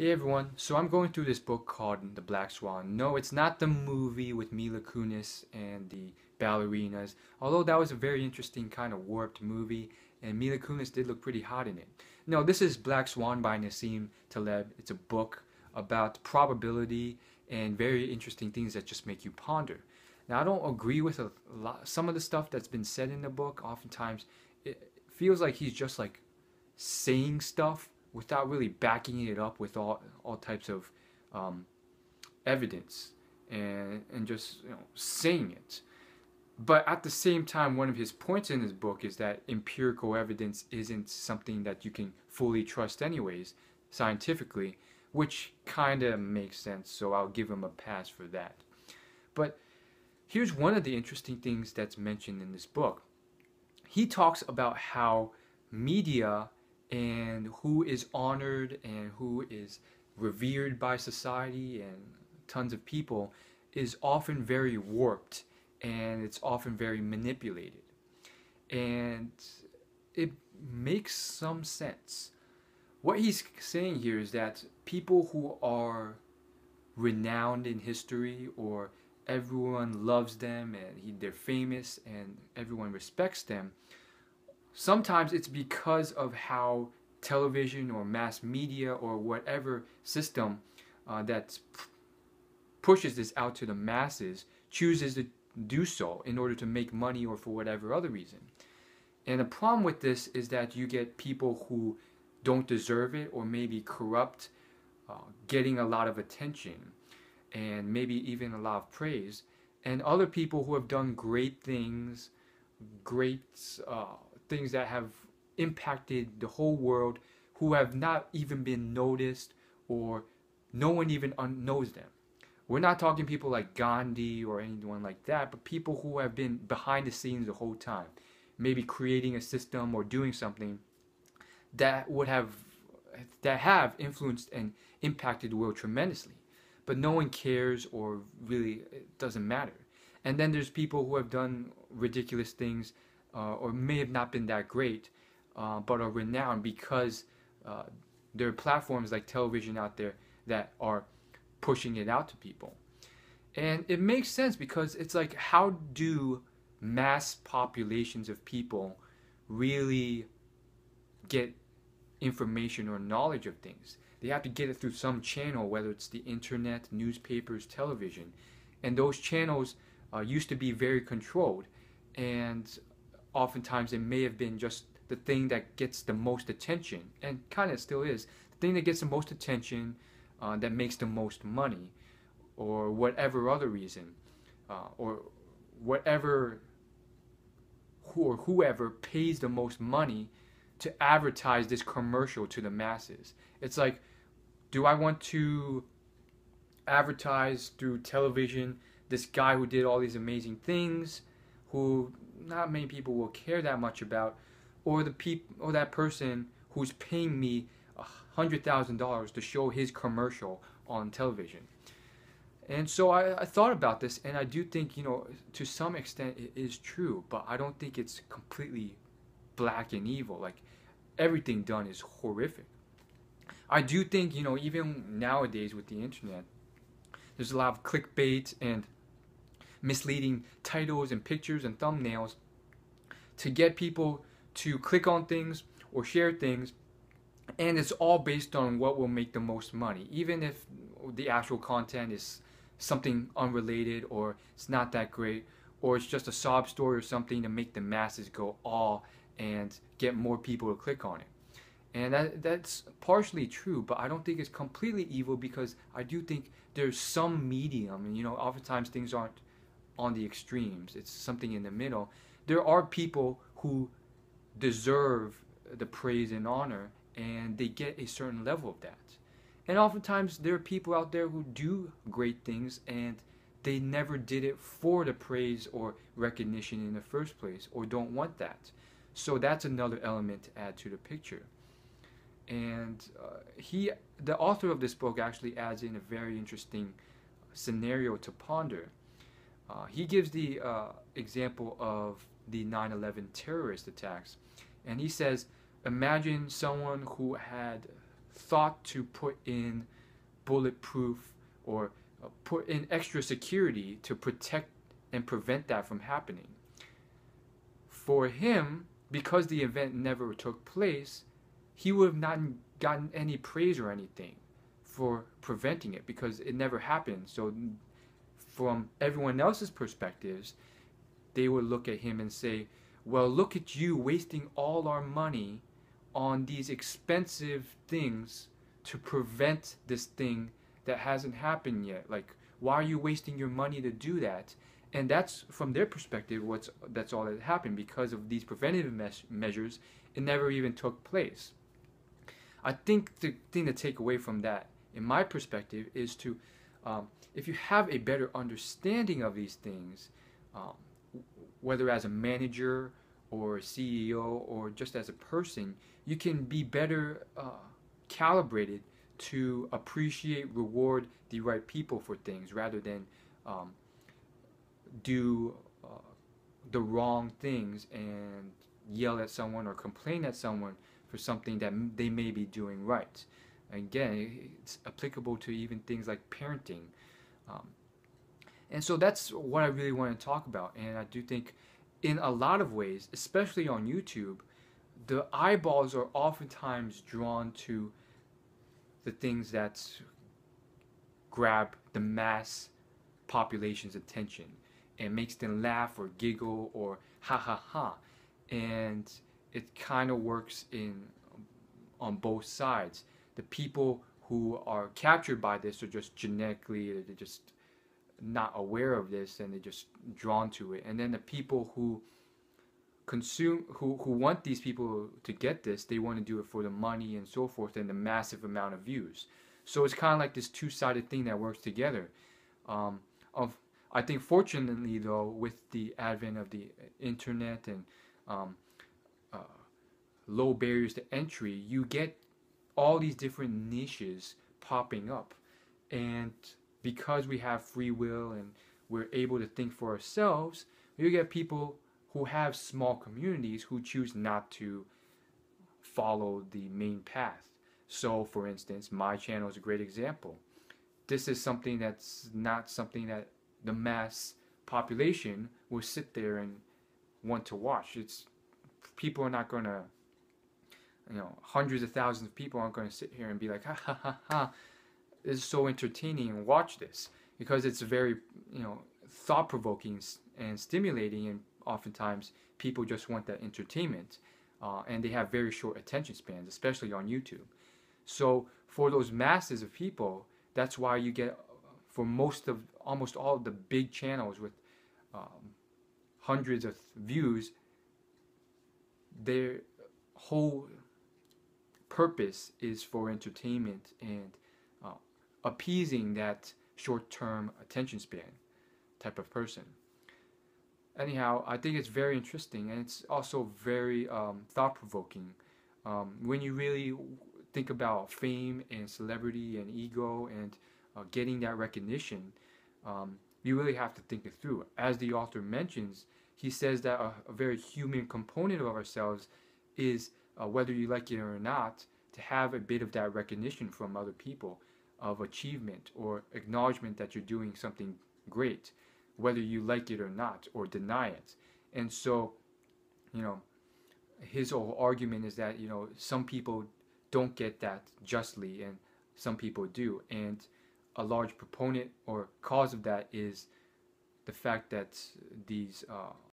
Hey everyone, so I'm going through this book called The Black Swan. No, it's not the movie with Mila Kunis and the ballerinas, although that was a very interesting kind of warped movie, and Mila Kunis did look pretty hot in it. No, this is Black Swan by Nassim Taleb. It's a book about probability and very interesting things that just make you ponder. Now, I don't agree with a lot, some of the stuff that's been said in the book. Oftentimes, it feels like he's just like saying stuff without really backing it up with all types of um, evidence and just saying it. But at the same time, one of his points in his book is that empirical evidence isn't something that you can fully trust anyways, scientifically, which kind of makes sense, so I'll give him a pass for that. But here's one of the interesting things that's mentioned in this book. He talks about how media and who is honored and who is revered by society and tons of people is often very warped and it's often very manipulated. And it makes some sense. What he's saying here is that people who are renowned in history or everyone loves them and they're famous and everyone respects them, sometimes it's because of how television or mass media or whatever system that pushes this out to the masses chooses to do so in order to make money or for whatever other reason. And the problem with this is that you get people who don't deserve it or maybe corrupt getting a lot of attention and maybe even a lot of praise, and other people who have done great things, great things that have impacted the whole world, who have not even been noticed or no one even knows them. We're not talking people like Gandhi or anyone like that, but people who have been behind the scenes the whole time, maybe creating a system or doing something that have influenced and impacted the world tremendously. But no one cares or really it doesn't matter. And then there's people who have done ridiculous things or may have not been that great, but are renowned because there are platforms like television out there that are pushing it out to people. And it makes sense because it's like, how do mass populations of people really get information or knowledge of things? They have to get it through some channel, whether it's the internet, newspapers, television. And those channels used to be very controlled. And oftentimes it may have been just the thing that gets the most attention, and kind of still is, the thing that gets the most attention, that makes the most money, or whatever other reason, or whatever or whoever pays the most money to advertise this commercial to the masses. It's like, do I want to advertise through television this guy who did all these amazing things, who not many people will care that much about, or that person who's paying me $100,000 to show his commercial on television? And so I thought about this, and I do think, to some extent it is true, but I don't think it's completely black and evil. Like, everything done is horrific. I do think, even nowadays with the internet, there's a lot of clickbait and misleading titles and pictures and thumbnails to get people to click on things or share things, and it's all based on what will make the most money, even if the actual content is something unrelated or it's not that great, or it's just a sob story or something to make the masses go all and get more people to click on it. And that's partially true, but I don't think it's completely evil, because I do think there's some medium, and oftentimes things aren't on the extremes, it's something in the middle. There are people who deserve the praise and honor, and they get a certain level of that. And oftentimes there are people out there who do great things and they never did it for the praise or recognition in the first place, or don't want that. So that's another element to add to the picture. And the author of this book actually adds in a very interesting scenario to ponder. He gives the example of the 9/11 terrorist attacks, and he says, imagine someone who had thought to put in bulletproof or put in extra security to protect and prevent that from happening. For him, because the event never took place, he would have not gotten any praise or anything for preventing it because it never happened. So, from everyone else's perspectives, they would look at him and say, well, look at you wasting all our money on these expensive things to prevent this thing that hasn't happened yet. Like, why are you wasting your money to do that? And that's, from their perspective, that's all that happened. Because of these preventative measures, it never even took place. I think the thing to take away from that, in my perspective, is to, if you have a better understanding of these things, whether as a manager or a CEO or just as a person, you can be better calibrated to appreciate, reward the right people for things rather than do the wrong things and yell at someone or complain at someone for something that they may be doing right. Again, it's applicable to even things like parenting. And so that's what I really want to talk about. And I do think in a lot of ways, especially on YouTube, the eyeballs are oftentimes drawn to the things that grab the mass population's attention and makes them laugh or giggle or ha ha ha. And it kind of works on both sides. The people who are captured by this are just genetically, they're just not aware of this and they're just drawn to it. And then the people who consume, who want these people to get this, they want to do it for the money and so forth and the massive amount of views. So it's kind of like this two-sided thing that works together. I think fortunately though, with the advent of the internet and low barriers to entry, you get all these different niches popping up. And because we have free will and we're able to think for ourselves, you get people who have small communities who choose not to follow the main path. So, for instance, my channel is a great example. This is something that's not something that the mass population will sit there and want to watch. It's people are not going to, hundreds of thousands of people aren't going to sit here and be like, ha ha ha ha, this is so entertaining and watch this, because it's very, thought-provoking and stimulating, and oftentimes people just want that entertainment, and they have very short attention spans, especially on YouTube. So for those masses of people, that's why you get, for almost all of the big channels with hundreds of views, their whole purpose is for entertainment and appeasing that short-term attention span type of person. Anyhow, I think it's very interesting, and it's also very thought-provoking. When you really think about fame and celebrity and ego and getting that recognition, you really have to think it through. As the author mentions, he says that a very human component of ourselves is, whether you like it or not, to have a bit of that recognition from other people of achievement or acknowledgement that you're doing something great, whether you like it or not, or deny it. And so, his whole argument is that, some people don't get that justly and some people do. And a large proponent or cause of that is the fact that these